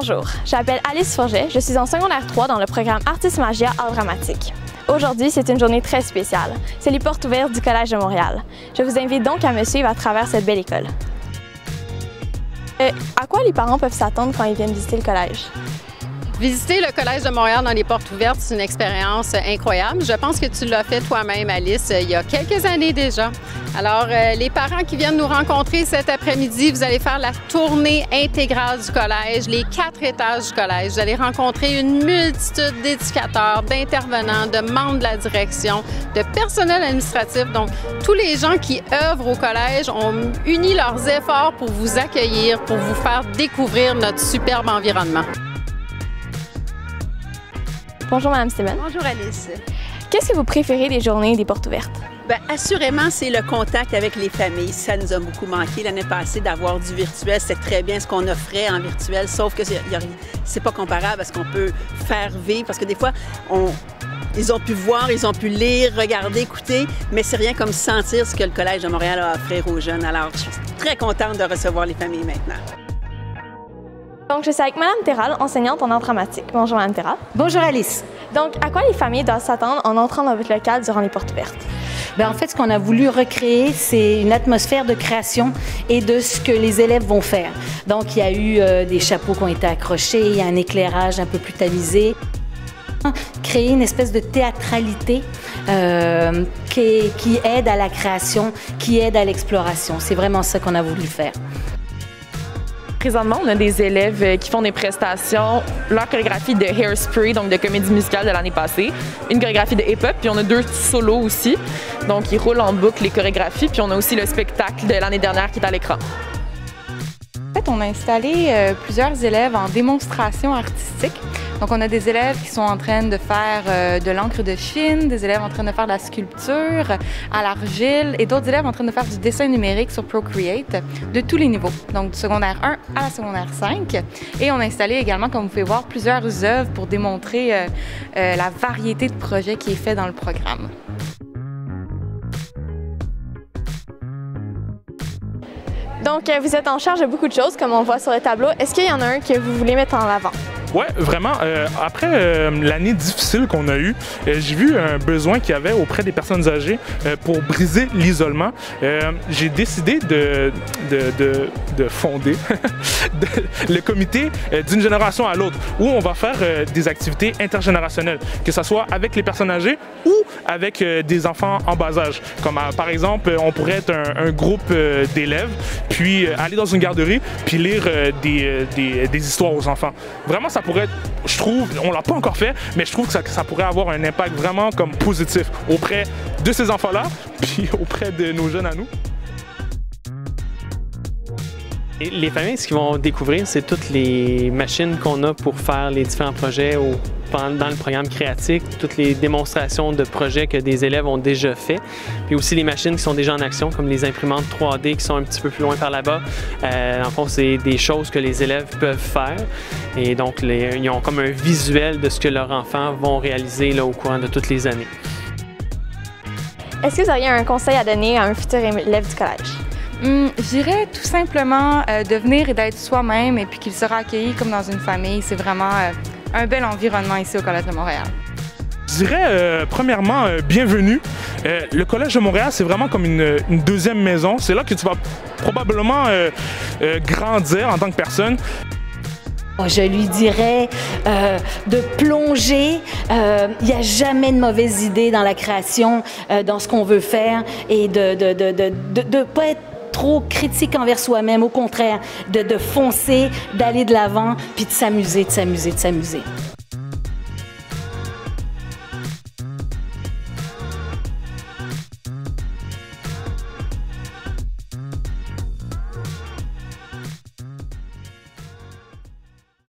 Bonjour, je m'appelle Alice Forget, je suis en secondaire 3 dans le programme Artis Magia Art dramatique. Aujourd'hui, c'est une journée très spéciale. C'est les portes ouvertes du Collège de Montréal. Je vous invite donc à me suivre à travers cette belle école. À quoi les parents peuvent s'attendre quand ils viennent visiter le collège? Visiter le Collège de Montréal dans les portes ouvertes, c'est une expérience incroyable. Je pense que tu l'as fait toi-même, Alice, il y a quelques années déjà. Alors, les parents qui viennent nous rencontrer cet après-midi, vous allez faire la tournée intégrale du collège, les 4 étages du collège. Vous allez rencontrer une multitude d'éducateurs, d'intervenants, de membres de la direction, de personnel administratif. Donc, tous les gens qui œuvrent au collège ont uni leurs efforts pour vous accueillir, pour vous faire découvrir notre superbe environnement. Bonjour Mme Steven. Bonjour Alice. Qu'est-ce que vous préférez des journées des portes ouvertes? Bien, assurément, c'est le contact avec les familles. Ça nous a beaucoup manqué l'année passée d'avoir du virtuel. C'est très bien ce qu'on offrait en virtuel, sauf que c'est pas comparable à ce qu'on peut faire vivre. Parce que des fois, ils ont pu voir, ils ont pu lire, regarder, écouter, mais c'est rien comme sentir ce que le Collège de Montréal a à offrir aux jeunes. Alors, je suis très contente de recevoir les familles maintenant. Donc, je suis avec Mme Terral, enseignante en art dramatique. Bonjour Mme Terral. Bonjour Alice. Donc, à quoi les familles doivent s'attendre en entrant dans votre local durant les portes ouvertes? Bien, en fait, ce qu'on a voulu recréer, c'est une atmosphère de création et de ce que les élèves vont faire. Donc, il y a eu des chapeaux qui ont été accrochés, il y a un éclairage un peu plus tamisé. Créer une espèce de théâtralité qui aide à la création, qui aide à l'exploration. C'est vraiment ça qu'on a voulu faire. Présentement, on a des élèves qui font des prestations, leur chorégraphie de Hairspray, donc de comédie musicale de l'année passée, une chorégraphie de hip-hop, puis on a 2 solos aussi. Donc, ils roulent en boucle les chorégraphies, puis on a aussi le spectacle de l'année dernière qui est à l'écran. En fait, on a installé plusieurs élèves en démonstration artistique. Donc, on a des élèves qui sont en train de faire de l'encre de Chine, des élèves en train de faire de la sculpture à l'argile et d'autres élèves en train de faire du dessin numérique sur Procreate de tous les niveaux, donc du secondaire 1 à la secondaire 5. Et on a installé également, comme vous pouvez voir, plusieurs œuvres pour démontrer la variété de projets qui est fait dans le programme. Donc, vous êtes en charge de beaucoup de choses, comme on voit sur le tableau. Est-ce qu'il y en a un que vous voulez mettre en avant? Oui, vraiment. Après l'année difficile qu'on a eue, j'ai vu un besoin qu'il y avait auprès des personnes âgées pour briser l'isolement. J'ai décidé de fonder le comité d'une génération à l'autre, où on va faire des activités intergénérationnelles, que ce soit avec les personnes âgées ou avec des enfants en bas âge. Comme par exemple, on pourrait être un groupe d'élèves, puis aller dans une garderie, puis lire des histoires aux enfants. Vraiment, ça pourrait, je trouve, on l'a pas encore fait, mais je trouve que ça pourrait avoir un impact vraiment comme positif auprès de ces enfants-là, puis auprès de nos jeunes à nous. Et les familles, ce qu'ils vont découvrir, c'est toutes les machines qu'on a pour faire les différents projets dans le programme créatif, toutes les démonstrations de projets que des élèves ont déjà fait, puis aussi les machines qui sont déjà en action, comme les imprimantes 3D qui sont un petit peu plus loin par là-bas. En fond, c'est des choses que les élèves peuvent faire, et donc ils ont comme un visuel de ce que leurs enfants vont réaliser là, au courant de toutes les années. Est-ce que vous auriez un conseil à donner à un futur élève du collège? Je dirais tout simplement de venir et d'être soi-même et puis qu'il sera accueilli comme dans une famille. C'est vraiment un bel environnement ici au Collège de Montréal. Je dirais, premièrement, bienvenue. Le Collège de Montréal, c'est vraiment comme une deuxième maison. C'est là que tu vas probablement grandir en tant que personne. Je lui dirais de plonger. Il n'y a jamais de mauvaise idée dans la création, dans ce qu'on veut faire, et de pas être trop critique envers soi-même, au contraire, de foncer, d'aller de l'avant, puis de s'amuser, de s'amuser, de s'amuser.